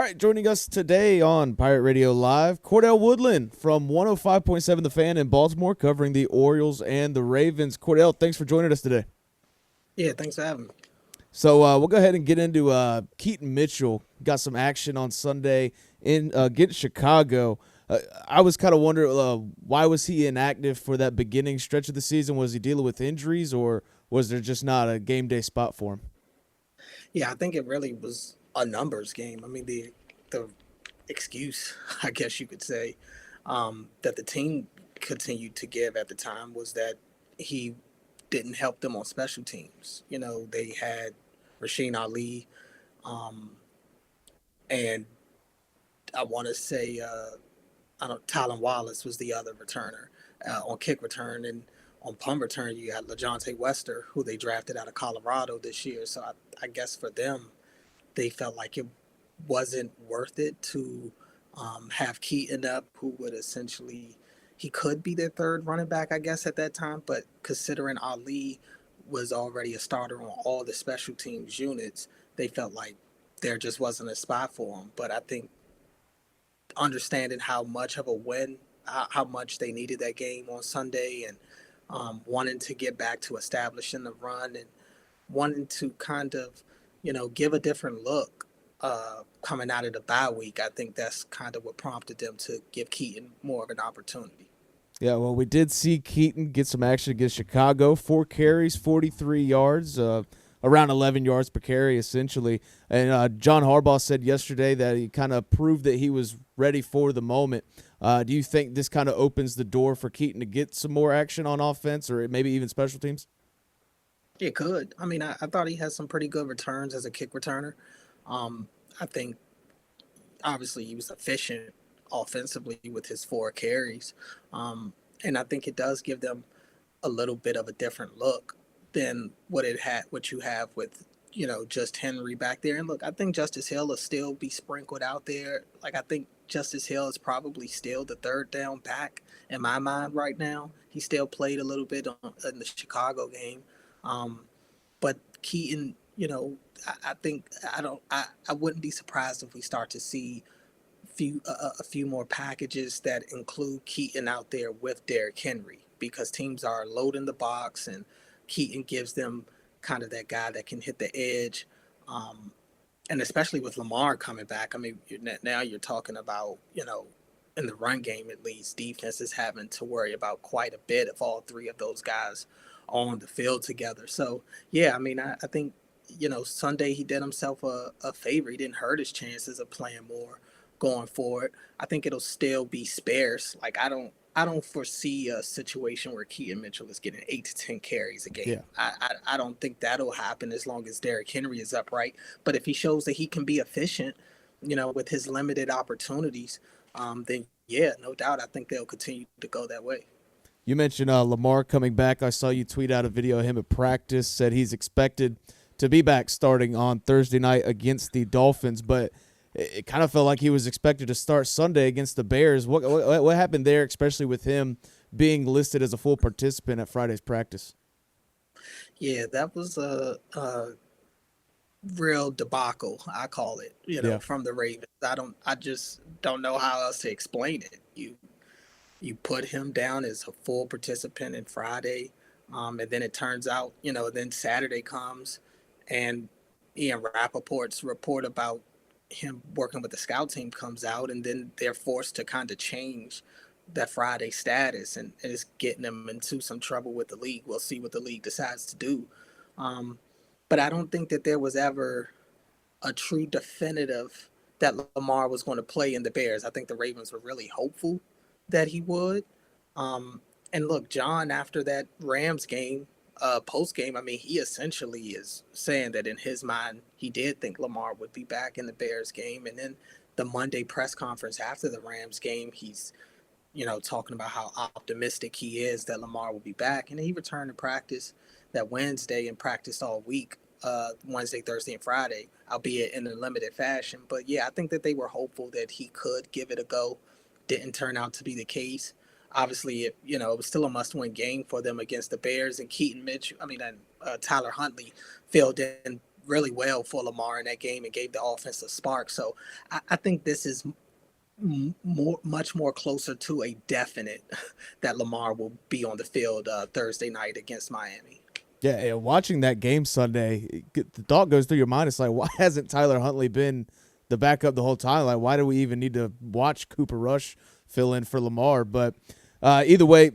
right, joining us today on Pirate Radio Live, Cordell Woodland from 105.7 The Fan in Baltimore, covering the Orioles and the Ravens. Cordell, thanks for joining us today. Yeah, thanks for having me. So we'll go ahead and get into Keaton Mitchell. Got some action on Sunday in against Chicago. I was kind of wondering why was he inactive for that beginning stretch of the season? Was he dealing with injuries, or was there just not a game day spot for him? Yeah, I think it really was a numbers game. I mean, the excuse, I guess you could say, that the team continued to give at the time was that he didn't help them on special teams. You know, they had Rasheen Ali, um, and I want to say I don't. Tylen Wallace was the other returner on kick return, and on punt return you got LaJohntay Wester, who they drafted out of Colorado this year. So I guess for them, they felt like it wasn't worth it to have Keaton up, who would essentially he could be their third running back, I guess, at that time. But considering Ali was already a starter on all the special teams units, they felt like there just wasn't a spot for him. But I think understanding how much of a win, how much they needed that game on Sunday, and wanting to get back to establishing the run and wanting to kind of, give a different look coming out of the bye week. I think that's kind of what prompted them to give Keaton more of an opportunity. Yeah, well, we did see Keaton get some action against Chicago. 4 carries, 43 yards, around 11 yards per carry, essentially. And John Harbaugh said yesterday that he kind of proved that he was ready for the moment. Do you think this kind of opens the door for Keaton to get some more action on offense or maybe even special teams? It could. I mean, I thought he had some pretty good returns as a kick returner. I think obviously he was efficient offensively with his 4 carries. And I think it does give them a little bit of a different look than what you have with just Henry back there. And look, I think Justice Hill will still be sprinkled out there. Like I think Justice Hill is probably still the third down back in my mind right now. He still played a little bit in the Chicago game, um, but Keaton, I think I wouldn't be surprised if we start to see a few more packages that include Keaton out there with Derrick Henry because teams are loading the box and Keaton gives them kind of that guy that can hit the edge. Um, and especially with Lamar coming back, I mean, now you're talking about, in the run game at least, defense is having to worry about quite a bit if all three of those guys are on the field together. So, yeah, I mean, I think, Sunday he did himself a favor. He didn't hurt his chances of playing more going forward. I think it'll still be sparse. Like I don't foresee a situation where Keaton Mitchell is getting 8 to 10 carries a game. Yeah. I don't think that'll happen as long as Derrick Henry is upright. But if he shows that he can be efficient, with his limited opportunities, then yeah, no doubt, I think they'll continue to go that way. You mentioned Lamar coming back. I saw you tweet out a video of him at practice, said he's expected to be back starting on Thursday night against the Dolphins, but it kind of felt like he was expected to start Sunday against the Bears. What happened there, especially with him being listed as a full participant at Friday's practice? Yeah, that was a real debacle, I call it. Yeah. From the Ravens. I just don't know how else to explain it. You put him down as a full participant in Friday, and then it turns out, then Saturday comes, and Ian Rappaport's report about him working with the scout team comes out, and then they're forced to kind of change that Friday status, and it's getting them into some trouble with the league. We'll see what the league decides to do. Um, but I don't think that there was ever a true definitive that Lamar was going to play in the Bears. I think the Ravens were really hopeful that he would. Um, and look, John, after that Rams game, post game, I mean, he essentially is saying that in his mind, he did think Lamar would be back in the Bears game. And then the Monday press conference after the Rams game, he's, talking about how optimistic he is that Lamar will be back. And he returned to practice that Wednesday and practiced all week, Wednesday, Thursday, and Friday, albeit in a limited fashion. But yeah, I think that they were hopeful that he could give it a go. Didn't turn out to be the case. Obviously, it was still a must-win game for them against the Bears. And Keaton Mitchell, and Tyler Huntley filled in really well for Lamar in that game and gave the offense a spark. So I think this is much more closer to a definite that Lamar will be on the field Thursday night against Miami. Yeah, yeah, watching that game Sunday, the thought goes through your mind. It's like, why hasn't Tyler Huntley been the backup the whole time? Like, why do we even need to watch Cooper Rush fill in for Lamar? But either way,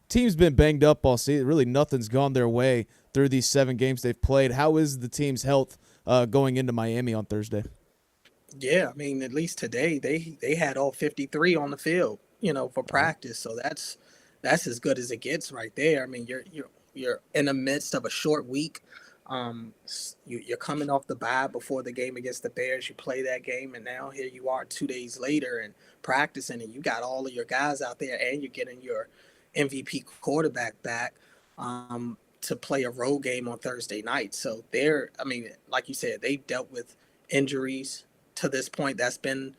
team's been banged up all season. Really, nothing's gone their way through these 7 games they've played. How is the team's health going into Miami on Thursday? Yeah, I mean, at least today they had all 53 on the field, for practice. So that's as good as it gets right there. I mean, you're in the midst of a short week. You're coming off the bye before the game against the Bears. You play that game, and now here you are 2 days later and practicing, and you got all of your guys out there, and you're getting your MVP quarterback back. To play a road game on Thursday night. So I mean, like you said, they've dealt with injuries to this point. That's been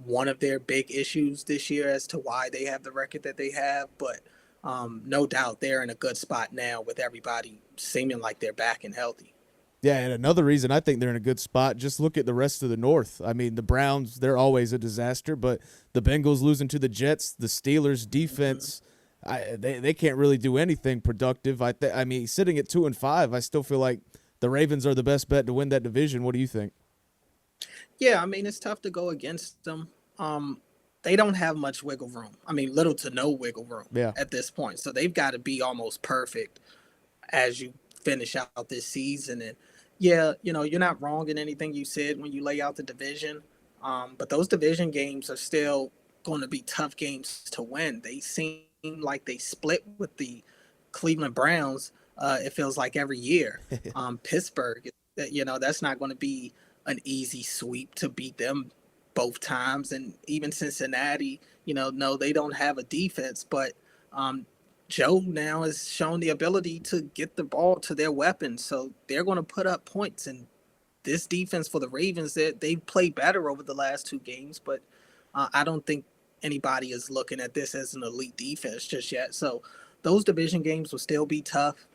one of their big issues this year as to why they have the record that they have. But no doubt they're in a good spot now with everybody seeming like they're back and healthy. Yeah, and another reason I think they're in a good spot, just look at the rest of the North. I mean, the Browns, they're always a disaster, but the Bengals losing to the Jets, the Steelers defense, they can't really do anything productive. I mean, sitting at 2-5, I still feel like the Ravens are the best bet to win that division. What do you think? Yeah, I mean, it's tough to go against them. They don't have much wiggle room. I mean, little to no wiggle room Yeah. at this point. So they've got to be almost perfect as you finish out this season. And yeah, you're not wrong in anything you said when you lay out the division. But those division games are still going to be tough games to win. They seem like they split with the Cleveland Browns. It feels like every year. Pittsburgh, that's not going to be an easy sweep to beat them both times. And even Cincinnati, no, they don't have a defense, but Joe now has shown the ability to get the ball to their weapons. So they're going to put up points. And this defense for the Ravens, they've played better over the last 2 games, but I don't think anybody is looking at this as an elite defense just yet. So those division games will still be tough.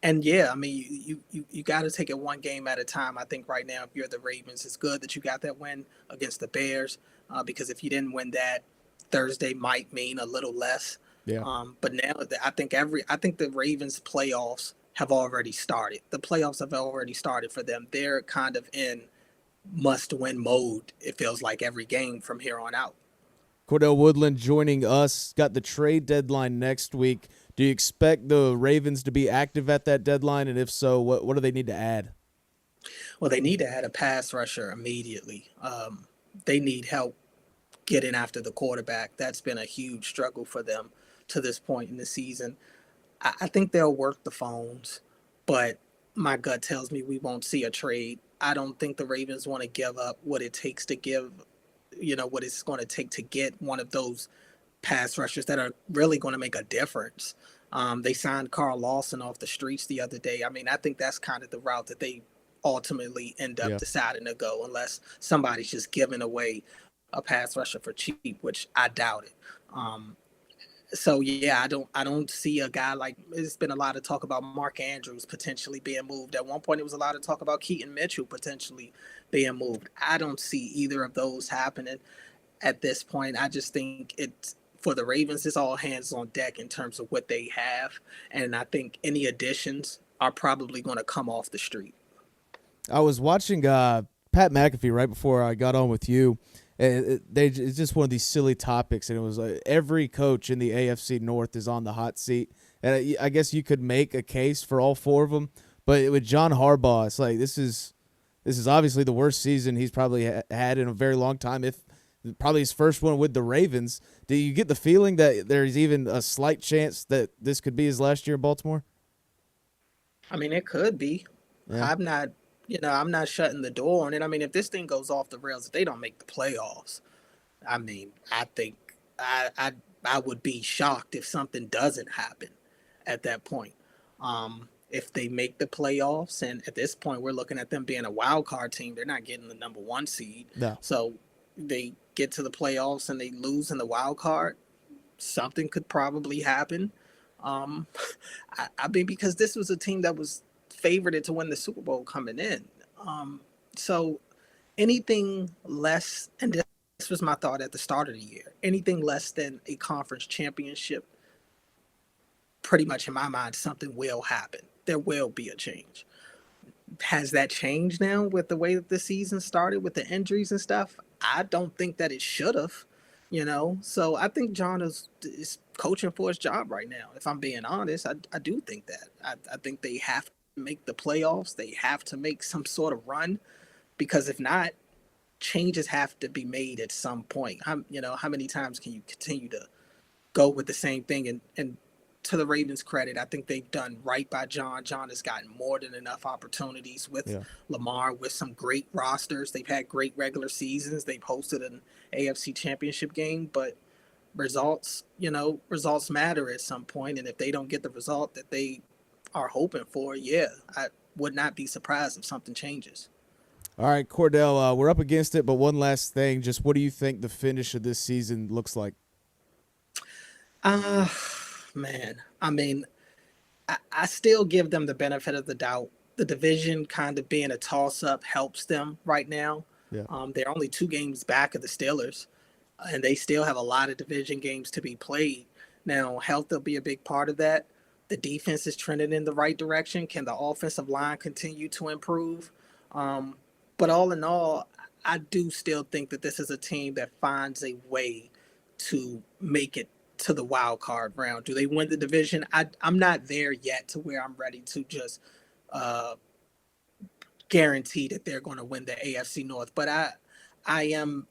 And yeah, I mean, you got to take it one game at a time. I think right now, if you're the Ravens, it's good that you got that win against the Bears because if you didn't win that, Thursday might mean a little less. Yeah. But now I think the Ravens playoffs have already started. The playoffs have already started for them. They're kind of in must-win mode. It feels like every game from here on out. Cordell Woodland joining us. Got the trade deadline next week. Do you expect the Ravens to be active at that deadline? And if so, what do they need to add? Well, they need to add a pass rusher immediately. They need help getting after the quarterback. That's been a huge struggle for them to this point in the season. I think they'll work the phones, but my gut tells me we won't see a trade. I don't think the Ravens want to give up what it takes to what it's going to take to get one of those pass rushers that are really going to make a difference. They signed Carl Lawson off the streets the other day. I mean, I think that's kind of the route that they ultimately end up deciding to go, unless somebody's just giving away a pass rusher for cheap, which I doubt it. So yeah, I don't see a guy like. It's been a lot of talk about Mark Andrews potentially being moved. At one point, it was a lot of talk about Keaton Mitchell potentially being moved. I don't see either of those happening at this point. I just think it's for the Ravens. It's all hands on deck in terms of what they have, and I think any additions are probably going to come off the street. I was watching Pat McAfee right before I got on with you. It's just one of these silly topics, and it was like every coach in the AFC North is on the hot seat. And I guess you could make a case for all 4 of them, but with John Harbaugh, it's like this is obviously the worst season he's probably had in a very long time. If probably his first one with the Ravens. Do you get the feeling that there's even a slight chance that this could be his last year in Baltimore? I mean, it could be. Yeah. I'm not shutting the door on it. I mean, if this thing goes off the rails, if they don't make the playoffs, I mean, I think I would be shocked if something doesn't happen at that point. If they make the playoffs, and at this point we're looking at them being a wild card team, they're not getting the number 1 seed. No. So they get to the playoffs and they lose in the wild card, something could probably happen. I mean, because this was a team that was favored to win the Super Bowl coming in. So anything less, and this was my thought at the start of the year, anything less than a conference championship, pretty much in my mind, something will happen. There will be a change. Has that changed now with the way that the season started with the injuries and stuff? I don't think that it should have, So I think John is coaching for his job right now. If I'm being honest, I do think that. I think they have to make the playoffs. They have to make some sort of run, because if not, changes have to be made at some point. How many times can you continue to go with the same thing? And to the Ravens' credit, I think they've done right by John. John has gotten more than enough opportunities with Lamar, with some great rosters. They've had great regular seasons. They've hosted an AFC championship game, but results matter at some point. And if they don't get the result that they are hoping for, I would not be surprised if something changes. All right, Cordell, we're up against it, but one last thing. Just what do you think the finish of this season looks like? Man, I mean, I still give them the benefit of the doubt. The division kind of being a toss-up helps them right now. Yeah. They're only 2 games back of the Steelers, and they still have a lot of division games to be played. Now, health will be a big part of that. The defense is trending in the right direction. Can the offensive line continue to improve? But all in all, I do still think that this is a team that finds a way to make it to the wild card round. Do they win the division? I'm not there yet to where I'm ready to just guarantee that they're going to win the AFC North. But I am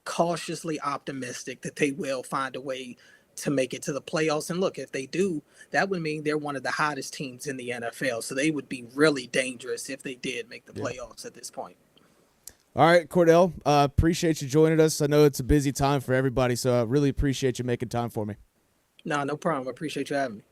cautiously optimistic that they will find a way to make it to the playoffs. And look, if they do, that would mean they're one of the hottest teams in the NFL. So they would be really dangerous if they did make the playoffs at this point. All right, Cordell, appreciate you joining us. I know it's a busy time for everybody, so I really appreciate you making time for me. No problem. I appreciate you having me.